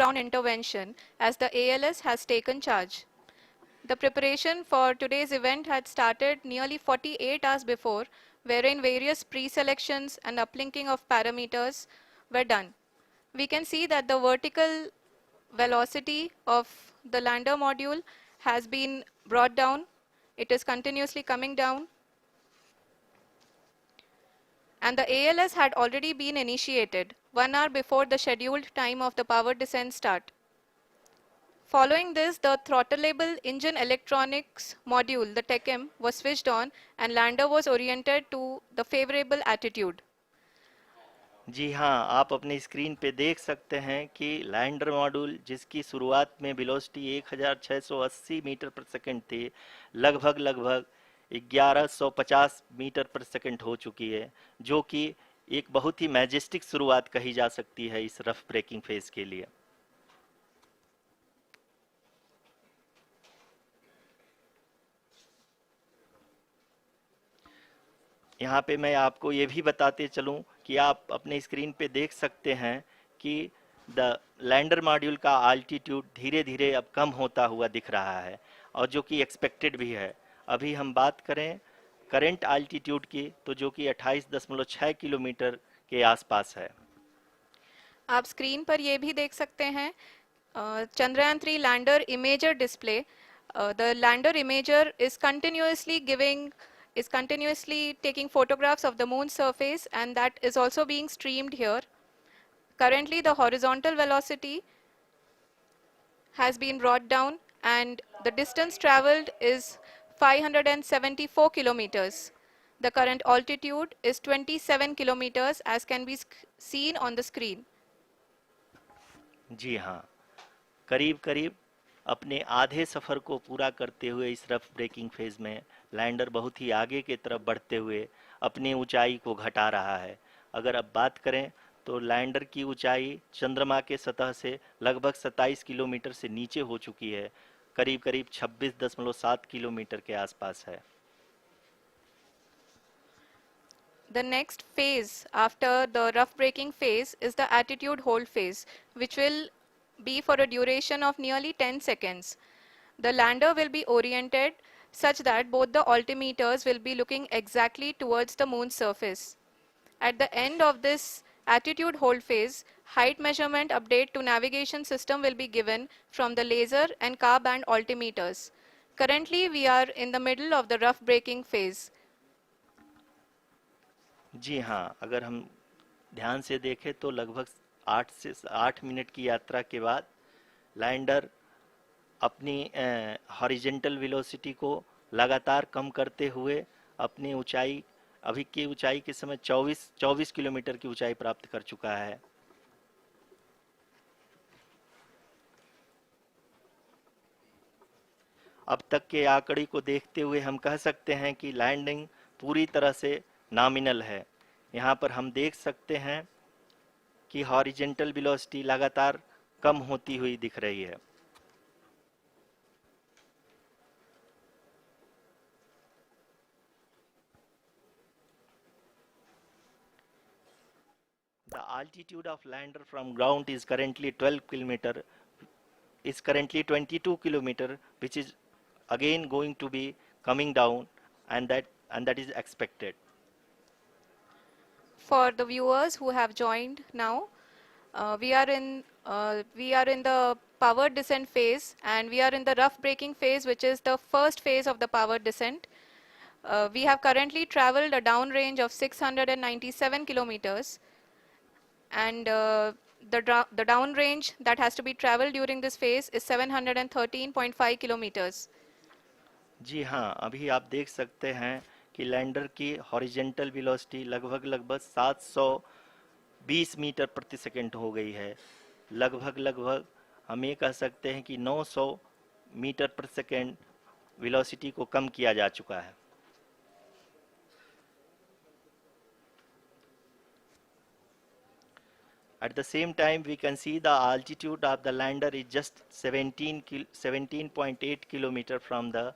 ground intervention as the ALS has taken charge. The preparation for today's event had started nearly 48 hours before, wherein various pre-selections and uplinking of parameters were done. We can see that the vertical velocity of the lander module has been brought down. It is continuously coming down. And the ALS had already been initiated 1 hour before the scheduled time of the power descent start. Following this, the throttleable engine electronics module, the TECM, was switched on and lander was oriented to the favorable attitude. जी हाँ, आप अपनी screen पे देख सकते हैं कि lander module जिसकी शुरुआत में वेलोसिटी 1680 मीटर पर सेकंड थी, लगभग 1150 मीटर पर सेकंड हो चुकी है, जो कि एक बहुत ही मैजेस्टिक शुरुआत कही जा सकती है इस रफ ब्रेकिंग फेज के लिए। यहाँ पे मैं आपको ये भी बताते चलूँ कि आप अपने स्क्रीन पे देख सकते हैं कि द लैंडर मॉड्यूल का आल्टीट्यूड धीरे धीरे अब कम होता हुआ दिख रहा है, और जो कि एक्सपेक्टेड भी है। अभी हम बात करें करंट आल्टीट्यूड की, तो जो कि 28.6 किलोमीटर के आसपास है। आप स्क्रीन पर ये भी देख सकते हैं Chandrayaan 3 lander imager display. The lander imager is continuously taking photographs of the moon's surface, and that is also being streamed here. Currently the horizontal velocity has been brought down and the distance traveled is 574 kilometers. The current altitude is 27 kilometers as can be seen on the screen. जी हाँ, करीब करीब अपने आधे सफ़र को पूरा करते हुए इस रफ ब्रेकिंग फेज में लैंडर बहुत ही आगे की तरफ बढ़ते हुए अपनी ऊंचाई को घटा रहा है। अगर अब बात करें तो लैंडर की ऊंचाई चंद्रमा के सतह से लगभग 27 किलोमीटर से नीचे हो चुकी है, करीब करीब 26.7 किलोमीटर के आसपास है। The next phase after the rough braking phase is the attitude hold phase, which will be for a duration of nearly 10 seconds. The lander will be oriented such that both the altimeters will be looking exactly towards the moon's surface. At the end of this attitude hold phase, height measurement update to navigation system will be given from the laser and car band altimeters. Currently, we are in the middle of the rough braking phase. जी हाँ, अगर हम ध्यान से देखें तो लगभग 8 minute की यात्रा के बाद लैंडर अपनी हॉरिजेंटल वेलोसिटी को लगातार कम करते हुए अपनी ऊंचाई, अभी की ऊंचाई के समय 24 किलोमीटर की ऊंचाई प्राप्त कर चुका है। अब तक के आंकड़े को देखते हुए हम कह सकते हैं कि लैंडिंग पूरी तरह से नॉमिनल है। यहाँ पर हम देख सकते हैं कि हॉरिजेंटल वेलोसिटी लगातार कम होती हुई दिख रही है। The altitude of lander from ground is currently 22 kilometer, which is again going to be coming down, and that is expected. For the viewers who have joined now, we are in the power descent phase, and we are in the rough braking phase, which is the first phase of the power descent. We have currently traveled a downrange of 697 kilometers, and the downrange that has to be traveled during this phase is 713.5 kilometers. जी हाँ, अभी आप देख सकते हैं कि lander की horizontal velocity लगभग 720 metre प्रति सेकंड हो गई है। लगभग हम ये कह सकते हैं कि 900 मीटर प्रति सेकंड वेलोसिटी को कम किया जा चुका है। At the same time, we can see the altitude of the lander is just 17.8 kilometer from the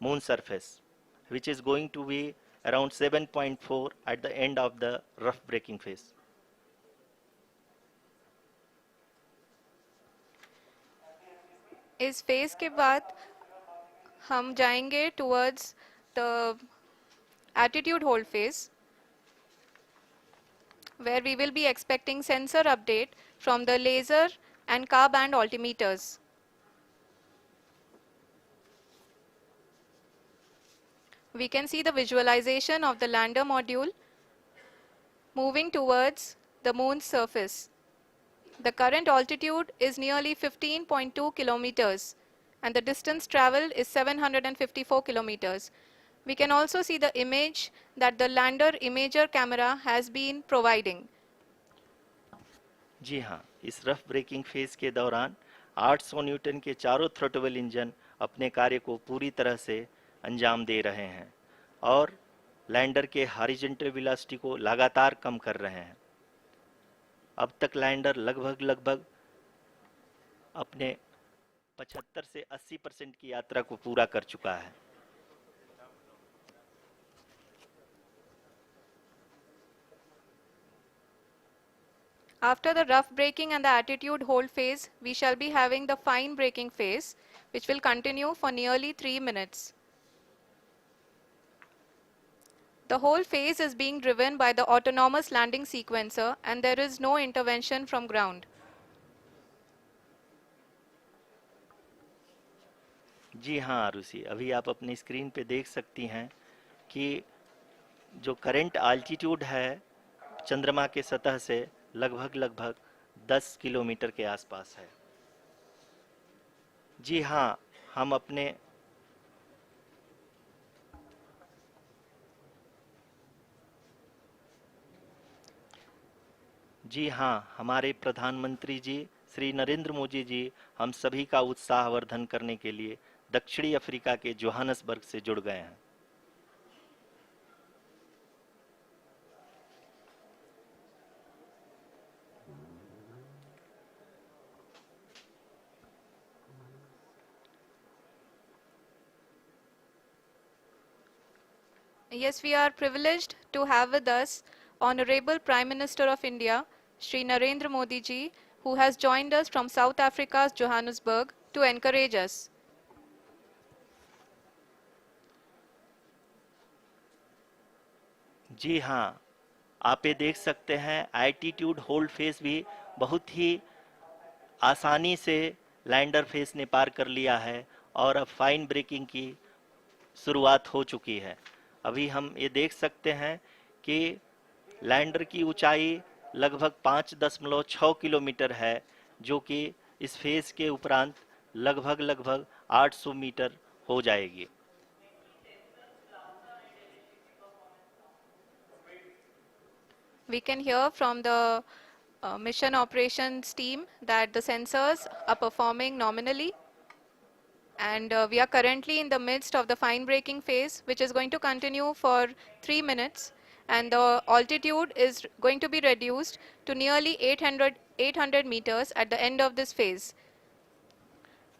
moon surface, which is going to be around 7.4 at the end of the rough braking phase. इस phase के बाद हम जाएंगे towards the attitude hold phase, where we will be expecting sensor update from the laser and car band altimeters. We can see the visualization of the lander module moving towards the moon's surface. The current altitude is nearly 15.2 kilometers and the distance traveled is 754 kilometers. We can also see the image that the lander imager camera has been providing. जी हाँ, इस rough breaking phase के दौरान 800 Newton के चारों throttle engine अपने कार्य को पूरी तरह से अंजाम दे रहे हैं और लैंडर के हॉरिजॉन्टल वेलोसिटी को लगातार कम कर रहे हैं। अब तक लैंडर लगभग अपने 75 से 80% की यात्रा को पूरा कर चुका है। After the rough braking and the attitude hold phase, we shall be having the fine braking phase, which will continue for nearly 3 minutes. The whole phase is being driven by the autonomous landing sequencer and there is no intervention from ground. जी हाँ आरुषि, अभी आप अपनी screen पे देख सकती हैं कि जो करंट आल्टीट्यूड है चंद्रमा के सतह से लगभग 10 किलोमीटर के आसपास है। जी हाँ, हमारे प्रधानमंत्री जी श्री नरेंद्र मोदी जी हम सभी का उत्साहवर्धन करने के लिए दक्षिणी अफ्रीका के जोहानसबर्ग से जुड़ गए हैं। Yes, we are privileged to have with us Honorable Prime Minister of India, Shri Narendra Modi ji, who has joined us from South Africa's Johannesburg to encourage us. जी हाँ, आप ये देख सकते हैं एल्टीट्यूड होल्ड फेस भी बहुत ही आसानी से लैंडर फेस ने पार कर लिया है और अब फाइन ब्रेकिंग की शुरुआत हो चुकी है। अभी हम ये देख सकते हैं कि लैंडर की ऊंचाई लगभग 5.6 किलोमीटर है, जो कि इस फेज के उपरांत लगभग 800 मीटर हो जाएगी। We can hear from the mission operations team that the sensors are performing nominally. And we are currently in the midst of the fine braking phase, which is going to continue for 3 minutes. And the altitude is going to be reduced to nearly 800 meters at the end of this phase.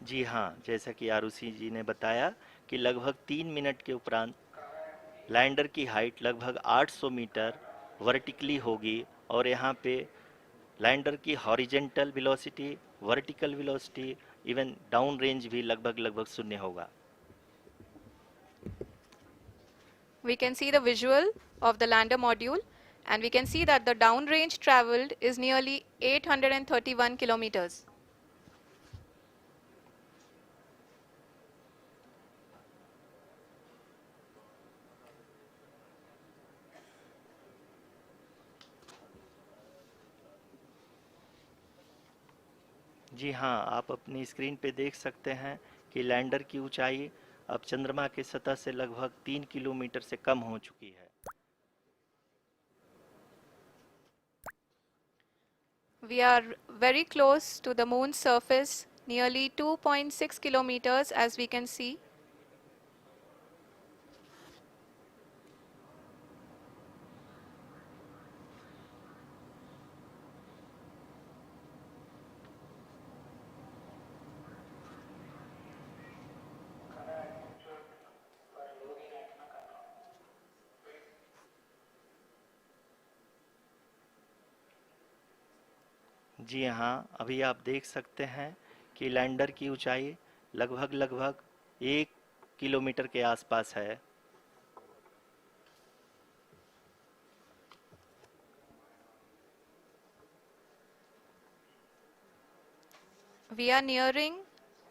जी हाँ, जैसा कि आरुषि जी ने बताया कि लगभग 3 minute के उपरांत lander की हाइट लगभग 800 मीटर वर्टिकली होगी और यहाँ पे लैंडर की horizontal velocity, vertical velocity, even down range भी लगभग शून्य होगा। We can see the visual of the lander module and we can see that the downrange traveled is nearly 831 kilometers. जी हाँ, आप अपनी स्क्रीन पे देख सकते हैं कि लैंडर की ऊंचाई अब चंद्रमा के सतह से लगभग 3 किलोमीटर से कम हो चुकी है। We are very close to the moon's surface, nearly 2.6 kilometers as we can see. जी हाँ, अभी आप देख सकते हैं कि लैंडर की ऊंचाई लगभग लगभग 1 किलोमीटर के आसपास है। We are nearing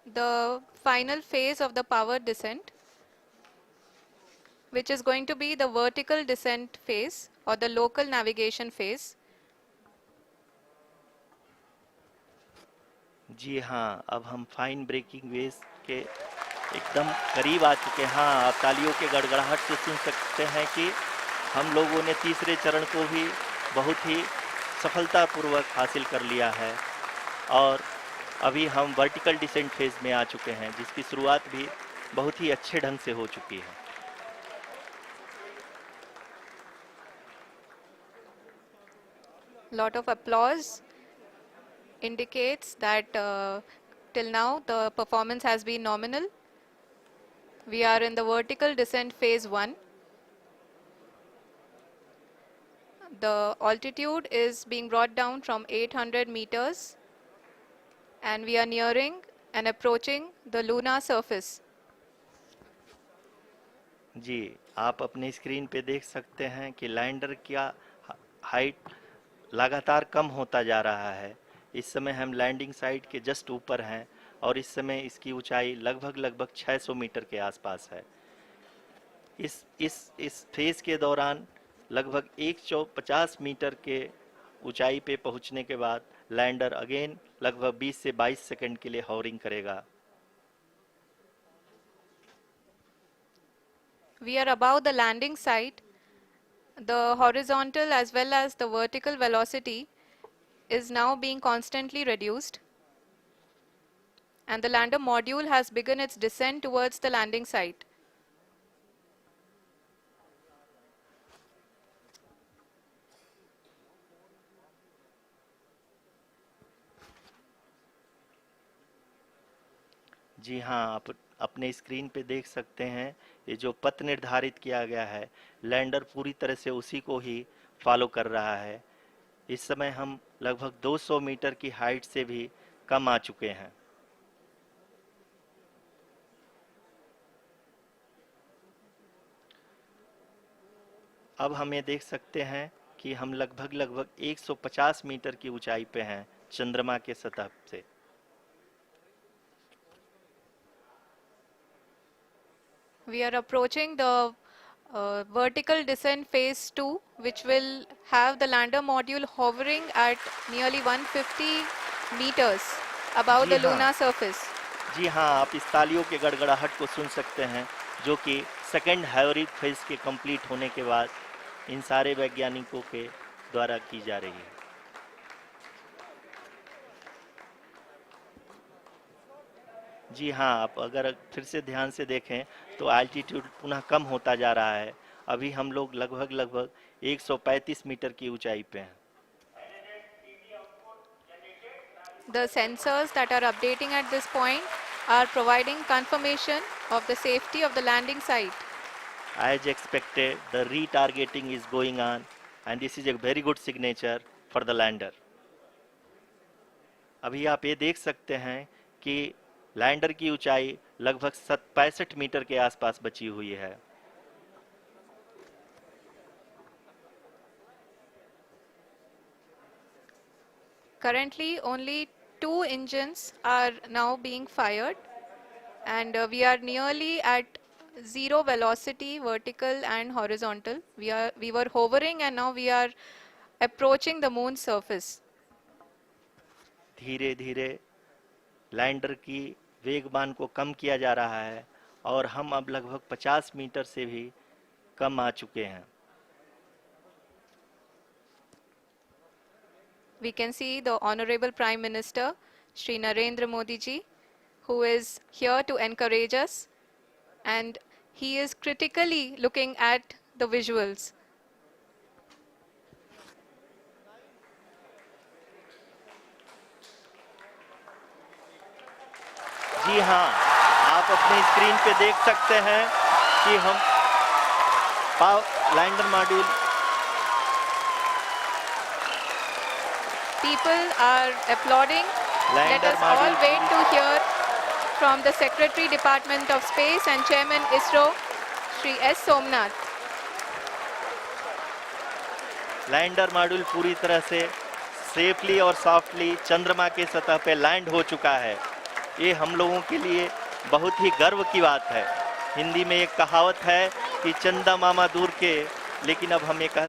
the final phase of the power descent, which is going to be the vertical descent phase or the local navigation phase. जी हाँ, अब हम फाइन ब्रेकिंग वेव्स के एकदम करीब आ चुके हैं। हाँ, आप तालियों के गड़गड़ाहट से सुन सकते हैं कि हम लोगों ने तीसरे चरण को भी बहुत ही सफलतापूर्वक हासिल कर लिया है और अभी हम वर्टिकल डिसेंट फेज में आ चुके हैं, जिसकी शुरुआत भी बहुत ही अच्छे ढंग से हो चुकी है। Lot of applause indicates that till now the performance has been nominal. We are in the vertical descent phase 1. The altitude is being brought down from 800 meters and we are nearing and approaching the lunar surface. जी, आप अपने screen पे देख सकते हैं कि lander का height लगातार कम होता जा रहा है। इस समय हम लैंडिंग साइट के जस्ट ऊपर हैं और इस समय इसकी ऊंचाई लगभग लगभग 600 मीटर के आसपास है। इस फेज के दौरान लगभग 150 मीटर के ऊंचाई पे पहुंचने के बाद लैंडर अगेन लगभग 20 से 22 सेकंड के लिए हॉवरिंग करेगा। We are above the landing site. The horizontal as well as the vertical velocity is now being constantly reduced. And the lander module has begun its descent towards the landing site. जी हाँ, आप अपने screen पे देख सकते हैं ये जो पथ निर्धारित किया गया है, लैंडर पूरी तरह से उसी को ही फॉलो कर रहा है। इस समय हम लगभग 200 मीटर की हाइट से भी कम आ चुके हैं। अब हम ये देख सकते हैं कि हम लगभग लगभग 150 मीटर की ऊंचाई पे हैं चंद्रमा के सतह से। We are approaching the vertical descent phase 2, which will have the lander module hovering at nearly 150 meters above ji the हाँ, lunar surface. जी हाँ, आप इस तालियों के गड़गड़ाहट को सुन सकते हैं, जो कि सेकंड हाइब्रिड फेज के कंप्लीट होने के बाद इन सारे वैज्ञानिकों के द्वारा की जा रही है। जी हाँ, आप अगर फिर से ध्यान से देखें तो एल्टीट्यूड पुनः कम होता जा रहा है। अभी हम लोग लगभग लगभग 135 मीटर की ऊंचाई पे हैं। The sensors that are updating at this point are providing confirmation of the safety of the landing site. As expected, the retargeting is going on and this is a very good signature for the lander. अभी आप ये देख सकते हैं कि lander की ऊंचाई लगभग 65 मीटर के आसपास बची हुई है। Currently, only 2 engines are now being fired, and we are nearly at zero velocity, vertical and horizontal. We were hovering, and now we are approaching the moon's surface. धीरे धीरे लैंडर की वेगमान को कम किया जा रहा है और हम अब लगभग 50 मीटर से भी कम आ चुके हैं। We can see the Honorable Prime Minister, Shri Narendra Modi ji, who is here to encourage us, and he is critically looking at the visuals. जी हाँ, आप अपने स्क्रीन पे देख सकते हैं कि हम lander module People are applauding. Let lander us all module wait to hear from the Secretary Department of Space and Chairman ISRO, Shri S. Somnath. Lander module पूरी तरह से सेफली और सॉफ्टली चंद्रमा के सतह पे लैंड हो चुका है। ये हम लोगों के लिए बहुत ही गर्व की बात है। हिंदी में एक कहावत है कि चंदा मामा दूर के, लेकिन अब हम ये कह